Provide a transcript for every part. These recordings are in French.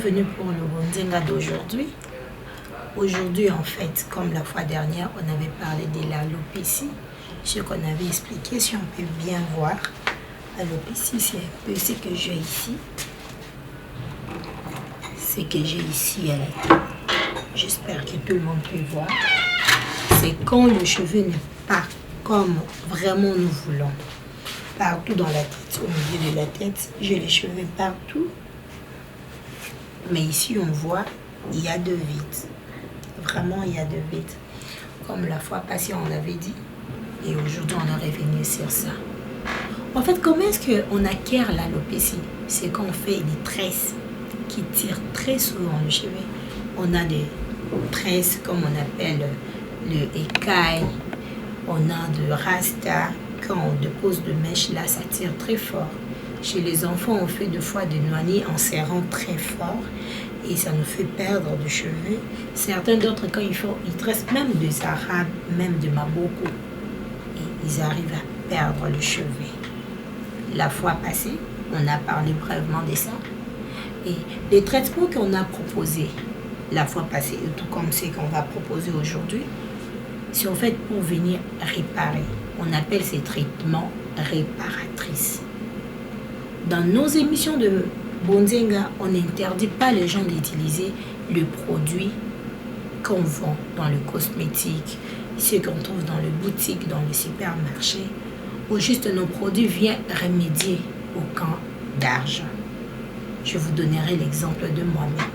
bienvenue pour le Bonzenga d'aujourd'hui. Aujourd'hui, en fait, comme la fois dernière, on avait parlé de l'alopécie. Ce qu'on avait expliqué, si on peut bien voir, l'alopécie, c'est un peu ce que j'ai ici. Ce que j'ai ici à la tête. J'espère que tout le monde peut voir. C'est quand le cheveu n'est pas comme vraiment nous voulons. Partout dans la tête, au milieu de la tête, j'ai les cheveux partout. Mais ici, on voit, il y a deux vides. Vraiment, il y a deux vides. Comme la fois passée, on avait dit. Et aujourd'hui, on est revenu sur ça. En fait, comment est-ce qu'on acquiert l'alopécie? C'est qu'on fait des tresses qui tirent très souvent le cheveu. On a des tresses, comme on appelle le écaille. On a de rasta. Quand on dépose de mèche, là, ça tire très fort. Chez les enfants, on fait deux fois des noyés en serrant très fort. Et ça nous fait perdre du cheveu. Certains d'autres, quand ils tressent même des arabes, même de Maboko, et ils arrivent à perdre le cheveu. La fois passée, on a parlé brièvement de ça. Et les traitements qu'on a proposés la fois passée, et tout comme ceux qu'on va proposer aujourd'hui, c'est en fait pour venir réparer. On appelle ces traitements réparatrices. Dans nos émissions de Bonzenga, on n'interdit pas les gens d'utiliser le produit qu'on vend dans le cosmétique, ce qu'on trouve dans les boutiques, dans le supermarché, où juste nos produits viennent remédier au camp d'argent. Je vous donnerai l'exemple de moi-même.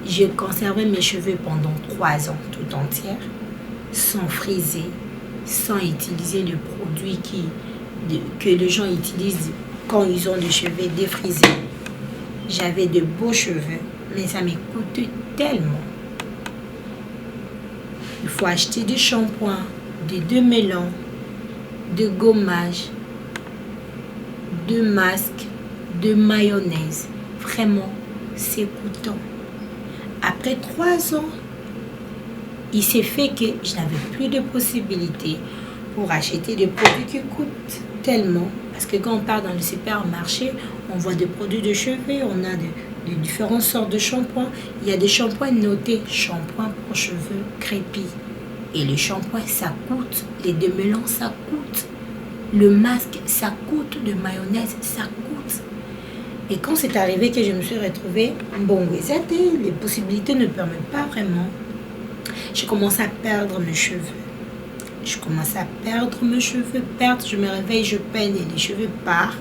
J'ai conservé mes cheveux pendant 3 ans tout entière, sans friser, sans utiliser le produit que les gens utilisent quand ils ont des cheveux défrisés. J'avais de beaux cheveux, mais ça me coûtait tellement. Il faut acheter du shampoing, des démêlants, de gommage, de masques, de mayonnaise. Vraiment, c'est coûteux. Après 3 ans, il s'est fait que je n'avais plus de possibilités pour acheter des produits qui coûtent tellement. Parce que quand on part dans le supermarché, on voit des produits de cheveux, on a de différentes sortes de shampoings. Il y a des shampoings notés, shampoing pour cheveux crépus. Et le shampoing, ça coûte. Les démêlants, ça coûte. Le masque, ça coûte. Le mayonnaise, ça coûte. Et quand c'est arrivé que je me suis retrouvée, les possibilités ne permettent pas vraiment. J'ai commencé à perdre mes cheveux. Je commence à perdre mes cheveux, je me réveille, je peine et les cheveux partent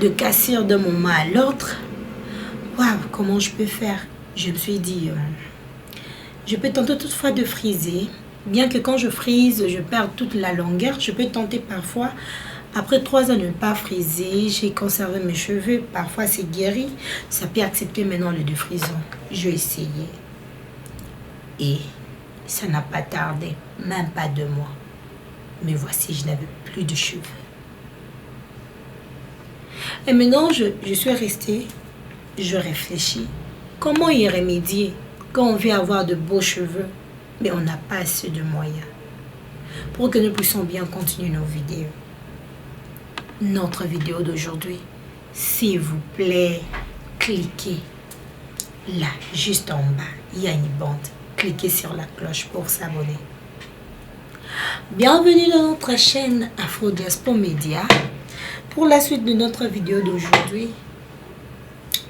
de cassure d'un moment à l'autre. Waouh, comment je peux faire? Je me suis dit, je peux tenter toutefois de friser, bien que quand je frise, je perds toute la longueur. Je peux tenter parfois, après 3 ans de ne pas friser, j'ai conservé mes cheveux, parfois c'est guéri, ça peut accepter maintenant le défrisant. J'ai essayé et ça n'a pas tardé, même pas 2 mois. Mais voici, je n'avais plus de cheveux. Et maintenant, je suis restée, je réfléchis. Comment y remédier quand on veut avoir de beaux cheveux, mais on n'a pas assez de moyens? Pour que nous puissions bien continuer nos vidéos. Notre vidéo d'aujourd'hui, s'il vous plaît, cliquez là, juste en bas, il y a une bande. Cliquez sur la cloche pour s'abonner. Bienvenue dans notre chaîne Afro-Diaspora Média. Pour la suite de notre vidéo d'aujourd'hui,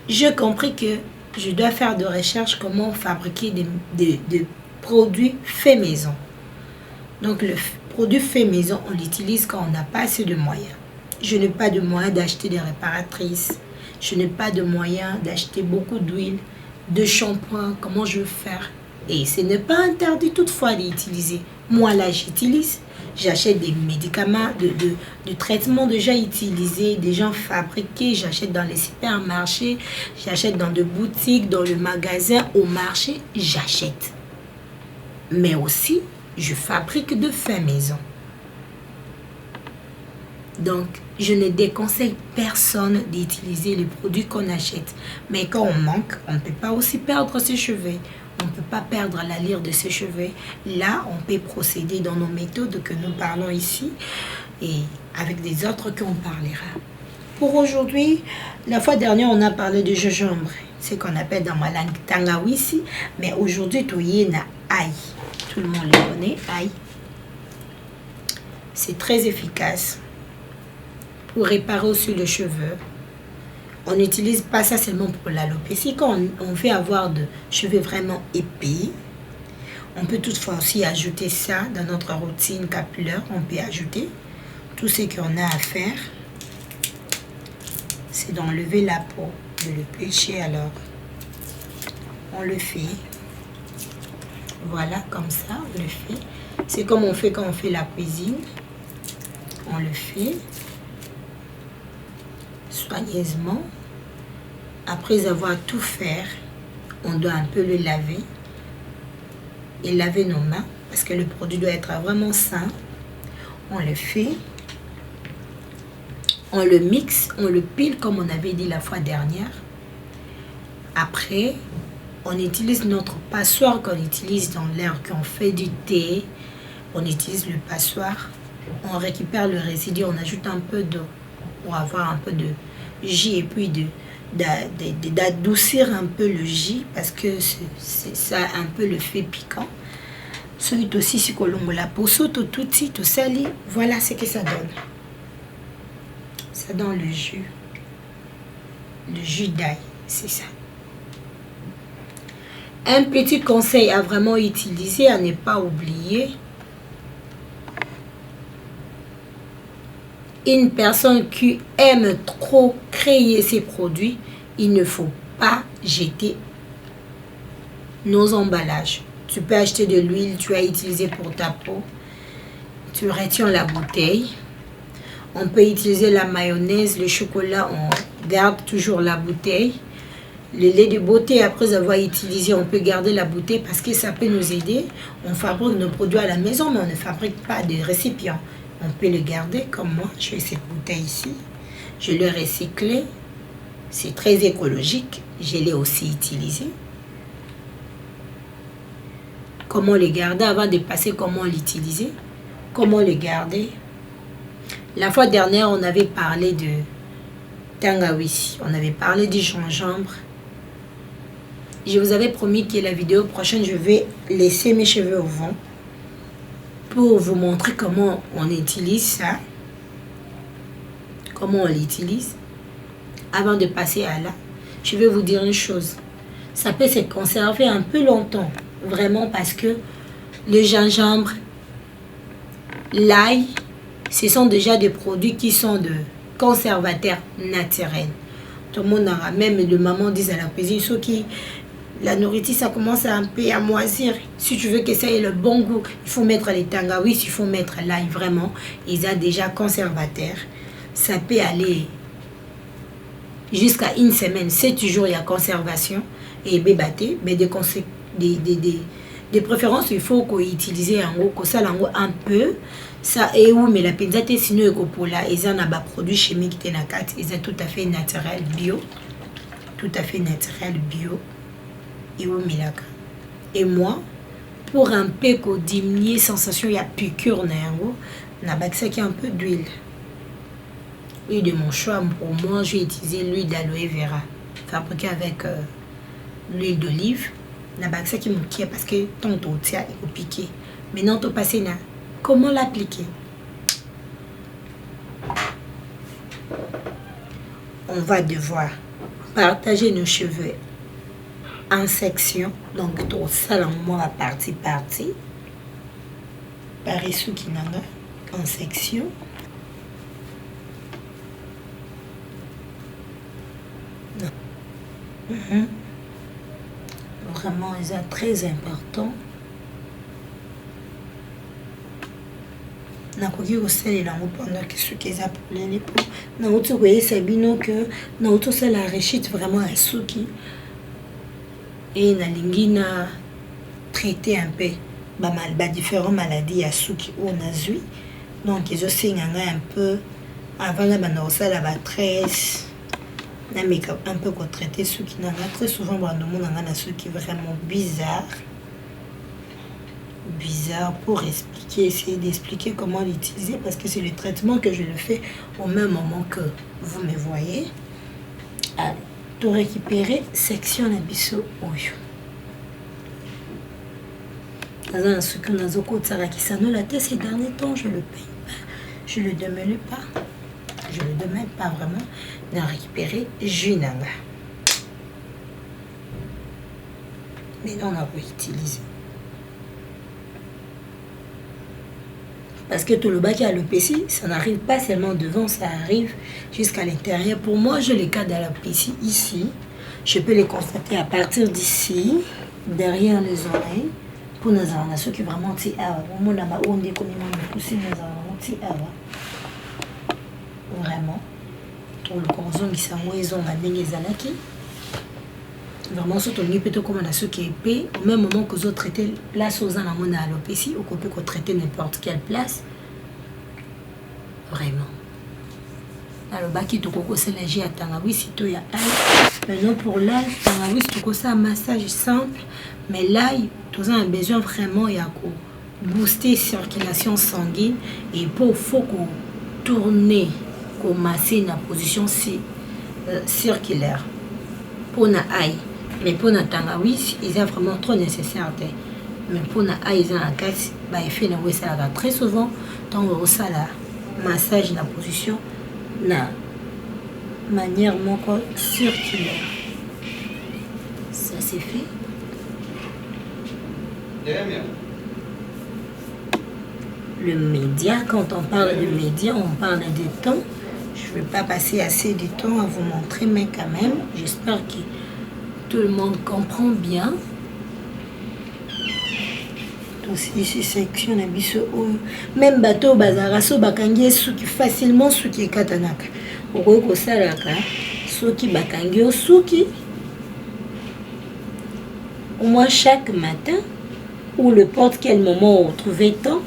j'ai compris que je dois faire des recherches comment fabriquer des produits faits maison. Donc le produit fait maison, on l'utilise quand on n'a pas assez de moyens. Je n'ai pas de moyens d'acheter des réparatrices. Je n'ai pas de moyens d'acheter beaucoup d'huile, de shampoing. Comment je vais faire? Et ce n'est pas interdit toutefois d'utiliser. Moi là, j'utilise. J'achète des médicaments, de traitements déjà utilisés, déjà fabriqués. J'achète dans les supermarchés, j'achète dans des boutiques, dans le magasin, au marché. J'achète. Mais aussi, je fabrique de fait maison. Donc, je ne déconseille personne d'utiliser les produits qu'on achète. Mais quand on manque, on ne peut pas aussi perdre ses cheveux. On ne peut pas perdre la lyre de ses cheveux. Là, on peut procéder dans nos méthodes que nous parlons ici et avec des autres qu'on parlera. pour aujourd'hui, la fois dernière, on a parlé de gingembre. C'est qu'on appelle dans ma langue tangawizi. Mais aujourd'hui, tu y na ail. Tout le monde le connaît, ail. C'est très efficace pour réparer aussi le cheveu. On n'utilise pas ça seulement pour l'alopécie. Quand on veut avoir de cheveux vraiment épais, on peut toutefois aussi ajouter ça dans notre routine capillaire. On peut ajouter tout ce qu'on a à faire. C'est d'enlever la peau, de le pêcher. Alors, on le fait. Voilà, comme ça, on le fait. C'est comme on fait quand on fait la cuisine. On le fait soigneusement. Après avoir tout fait, on doit un peu le laver et laver nos mains parce que le produit doit être vraiment sain. On le fait, on le mixe, on le pile comme on avait dit la fois dernière. Après, on utilise notre passoire qu'on utilise dans l'air, qu'on fait du thé. On utilise le passoire, on récupère le résidu, on ajoute un peu d'eau pour avoir un peu de jus et puis d'adoucir un peu le jus parce que ça a un peu le fait piquant. Celui aussi, si on la poso, tout sali, voilà ce que ça donne. Ça donne le jus d'ail, c'est ça. Un petit conseil à vraiment utiliser, à ne pas oublier. Une personne qui aime trop créer ses produits, il ne faut pas jeter nos emballages. Tu peux acheter de l'huile, tu as utilisé pour ta peau. Tu retiens la bouteille. On peut utiliser la mayonnaise, le chocolat, on garde toujours la bouteille. Le lait de beauté, après avoir utilisé, on peut garder la bouteille parce que ça peut nous aider. On fabrique nos produits à la maison, mais on ne fabrique pas de récipients. On peut le garder comme moi. Je fais cette bouteille ici. Je l'ai recyclé. C'est très écologique. Je l'ai aussi utilisé. Comment le garder avant de passer, comment l'utiliser. Comment le garder. La fois dernière, on avait parlé de tangawizi. On avait parlé du gingembre. Je vous avais promis que la vidéo prochaine, je vais laisser mes cheveux au vent pour vous montrer comment on utilise ça. Comment on l'utilise. Avant de passer à là, je vais vous dire une chose. Ça peut se conserver un peu longtemps. Vraiment parce que le gingembre, l'ail, ce sont déjà des produits qui sont de conservateurs naturels. Tout le monde aura, même de maman disent à la cuisine, ceux qui, la nourriture, ça commence un peu à moisir. Si tu veux que ça ait le bon goût, il faut mettre les tangawizi, il faut mettre l'ail, vraiment. Ils ont déjà conservateur. Ça peut aller jusqu'à une semaine. 7 jours, il y a conservation. Et bébaté, mais de préférence, il faut qu'on utilise un peu. Ça est où, mais la pizza, sinon, ils ont un produit chimique, ils sont tout à fait naturel, bio. Tout à fait naturel, bio. Et moi, pour un peu qu'on diminue sensation, il y a piqûre, on a un peu d'huile. L'huile de mon choix, pour moi, je vais utiliser l'huile d'aloe vera, fabriquée avec l'huile d'olive. On a qui me tient parce que tant qu'on tient, il faut piquer. Maintenant, on passe là. Comment l'appliquer? On va devoir partager nos cheveux en sections. Donc, tout ça, moi, partie. Par ici, qui n'a en section. Vraiment, c'est très important. nakoki kosalela yango pendant que soki eza polele po nauti koyesa bino ke nauti osala rechite vraiment ya suki e nalingi na traiter un peu différentes maladies ya suki oyo nazwi donc ezosenga ngai un peu avant na banda kosala batresse na make un peu kotraiter suki na ngai très souvent bandomona ngai na suki vraiment bizarre bizarre pour expliquer, essayer d'expliquer comment l'utiliser parce que c'est le traitement que je le fais au même moment que vous me voyez. Allez, pour récupérer section na biso oyo. Dans ce que nous avons qui la tête ces derniers temps, je le paye pas, je le demande pas, je le demande pas vraiment de récupérer Junanga. Mais là on a réutilisé. Parce que tout le bas qui a le PC, ça n'arrive pas seulement devant, ça arrive jusqu'à l'intérieur. Pour moi, je les cas dans la PC ici. Je peux les constater à partir d'ici, derrière les oreilles. Pour nous avoir ceux qui vraiment tirent vraiment pour le conzo qui sont ils ont gagné les années vraiment surtout ni plutôt comme on a ceux qui épais au même moment que vous traitez place aux anamons à l'opécie ou qu'on peut traiter n'importe quelle place vraiment alors bas qui te coco c'est léger à tangawi si tu y a maintenant pour là tangawi c'est tout ça un massage simple mais là tu as un besoin vraiment il y a quoi booster circulation sanguine et pour faut qu'on tourner qu'on masser la position circulaire pour na aïe mais pour na tangawi ils sont vraiment trop nécessaire mais pour na aïe ils ont la casse bah il fait na ça va très souvent tant on ça la massage la position na manière mon corps circulaire ça c'est fait. Le média, quand on parle de média, on parle de temps. Je ne vais pas passer assez de temps à vous montrer, mais quand même, j'espère que tout le monde comprend bien. Ici, section na biso même bateau bazaraso bakangi suki facilement suki katanaka. Okoki kosalaka soki bakangi suki au moins chaque matin ou n'importe quel moment où vous trouvez temps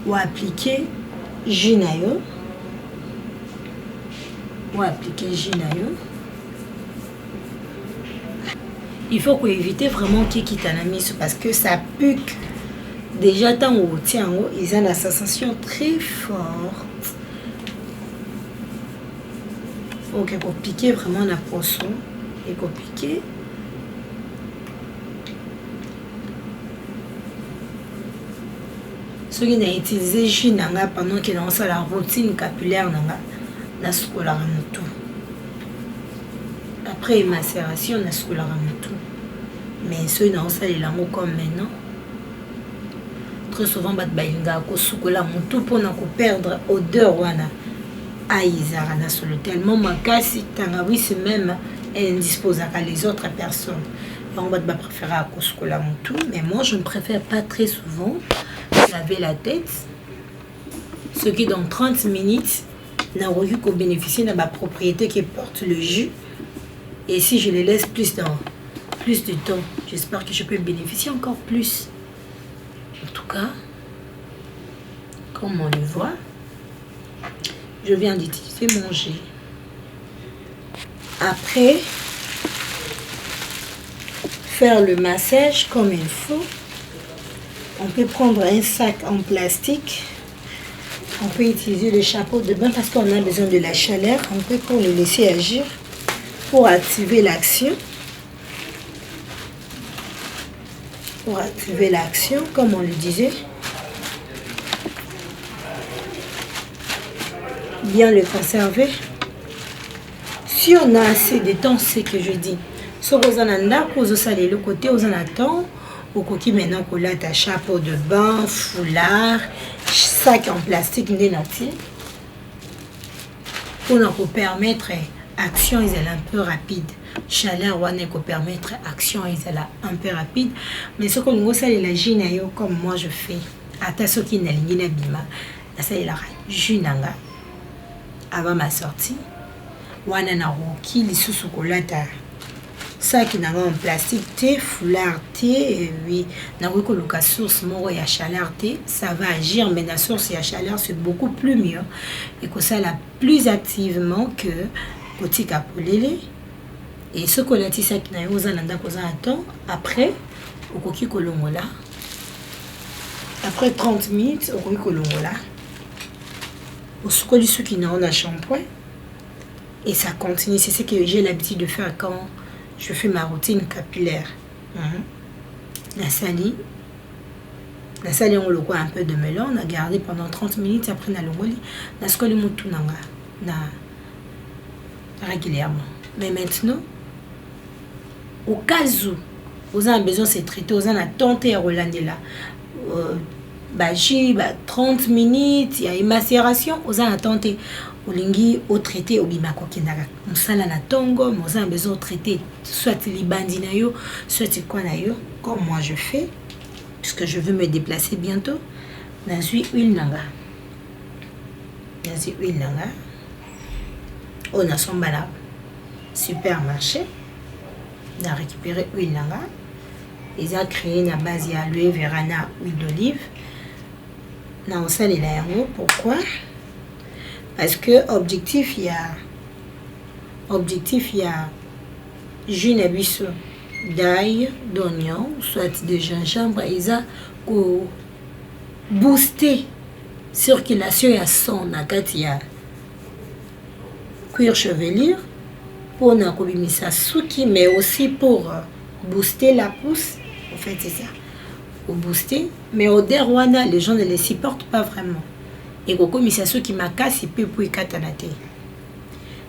ou appliquer Jinayo il faut éviter vraiment qu'il quitte un ami parce que ça pique déjà tant au tient ils ont la sensation très forte. Ok, pour piquer vraiment la poisson et pour piquer ceux qui n'ont utilisé Junanga pendant qu'ils ont la routine capillaire na scola tout après macération na scola tout mais ceux qui ont ça les langues comme maintenant très souvent bat bainga ko sukola mutu pour na perdre odeur wana aizara na solo tellement makasi tangawi c'est même indisposable à les autres personnes on va préférer à sukola mutu mais moi je ne préfère pas très souvent laver la tête ce qui dans 30 minutes n'a revu qu'au bénéficier de ma propriété qui porte le jus et si je les laisse plus de temps j'espère que je peux bénéficier encore plus. En tout cas, comme on le voit, je viens d'utiliser mon jet. Après, faire le massage comme il faut, on peut prendre un sac en plastique. On peut utiliser le chapeau de bain parce qu'on a besoin de la chaleur. On peut pour le laisser agir pour activer l'action. Pour activer l'action, comme on le disait, bien le conserver. Si on a assez de temps, c'est que je dis, si vous en avez le côté, vous en attend, au coquille maintenant qu'on a ta chapeau de bain, foulard, sac en plastique, pour nous permettre action, ils sont un peu rapide. Chaleur wane ko permettre action et ça un peu rapide mais ce que nous ça la Jinayo comme moi je fais ata soki na lingi na bima ça il a Junanga avant ma sortie wana na roki lisusu kolata ça qui n'a en plastique thé foulard thé oui na ko luka source moko ya chaleur thé ça va agir mais la source ya chaleur c'est beaucoup plus mieux et que ça la plus activement que kotika polele. Et ce qu'on a dit, c'est que nous avons attend après, au coquille colongola, Après 30 minutes, on là. Au sukoli suki na on a shampoing. Et ça continue. C'est ce que j'ai l'habitude de faire quand je fais ma routine capillaire. La salie, on le voit un peu de melon. On a gardé pendant 30 minutes. Après, on a le moli. On a sukoli mutu régulièrement. Mais maintenant, au cas où vous avez besoin de se traiter, vous avez tenté à relander là. 30 minutes, il y a une macération, vous avez tenté. Au traité, au bimako kinaka. On sala na tongo, vous avez besoin de traiter soit libandi na yo, soit quoi na yo, comme moi je fais, puisque je veux me déplacer bientôt. Dans huile nanga. On a son balade. Supermarché. On a récupéré huile nanga. Ils ont créé une base à aloe vera na huile d'olive. On sale la yango. Pourquoi? Parce que objectif il y a jus na biso d'ail, d'oignon, soit de gingembre, ils ont booster circulation ya sang na kati ya cuir chevelure pour na kobimisa suki, mais aussi pour booster la pousse. En fait, c'est ça. Pour booster. Mais au derwana, les gens ne les supportent pas vraiment. Et comme ça, ceux qui m'acassent, ils peuvent pas y katanate.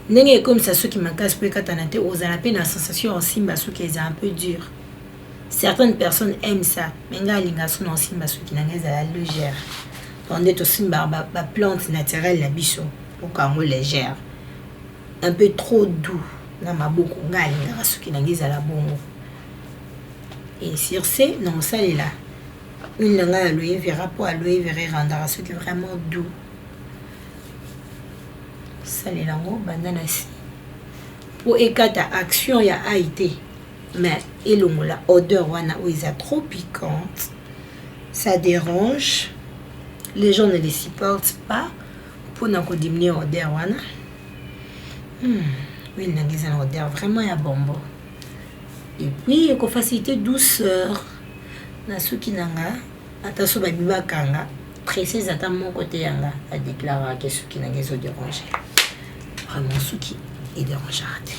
N'est comme ça, ceux qui m'acassent, peuvent katanate. Aux alapés, la sensation en simba, ceux qui est un peu dur. Certaines personnes aiment ça. Mais là, les garçons en simba, ceux qui n'ont pas légère. On est aussi ma plante naturelle, la bichon, pour qu'on légère. Un peu trop doux. Là, ma beaucoup, ceux qui n'ont pas la bonne. Et sur ce, non, ça est là. Une langue à aloe vera pour aloe vera rendra ce qui est vraiment doux. Ça est là, banane ici. Pour écarter action, il y a Haïti. Mais la odeur wana où ils sont trop piquante. Ça dérange. Les gens ne les supportent pas. Pour nous diminuer l'odeur wana. Oui, il y a une odeur vraiment à bonbon. Et puis, il y a une facilité douceur. Na suki nanga ata so babiba kanga précise ata mon côté yanga a déclaré que suki nanga zo déranger vraiment suki est dérangeante.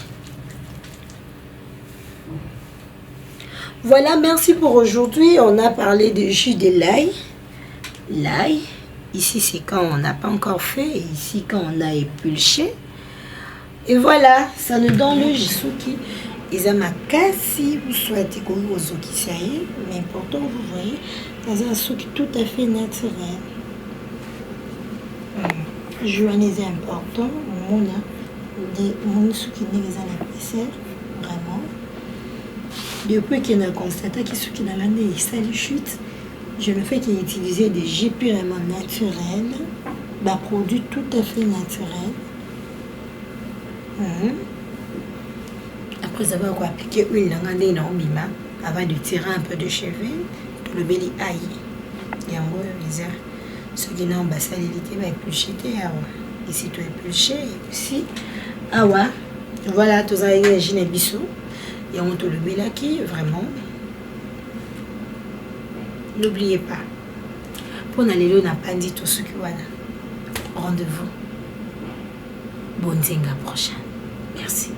Voilà, merci pour aujourd'hui. On a parlé de jus de l'ail. Ici c'est quand on n'a pas encore fait, et ici quand on a épulché. Et voilà, ça nous donne le suki. Ils ont si vous souhaitez que vous ayez, mais pourtant vous voyez, dans un sucre tout à fait naturel. Joannès est important, mon sucre n'est pas l'épaisseur, vraiment. Depuis qu'il a constaté que ce qui dans l'année ça lui chute, je ne fais qu'utiliser des jus purement naturels, produits tout à fait naturels. Après avoir appliqué huile avant de tirer un peu de cheveux, tout le belly aïe. Et en gros, ceux qui n'ont pas ça, il va éplucher. Ici, tu épluché. Et ici, voilà, tu as un gine bissou. Et on te le belly qui, vraiment. N'oubliez pas. Pour aller on n'a pas dit tout ce que voilà. Rendez-vous. Bonne zinga prochaine. Merci.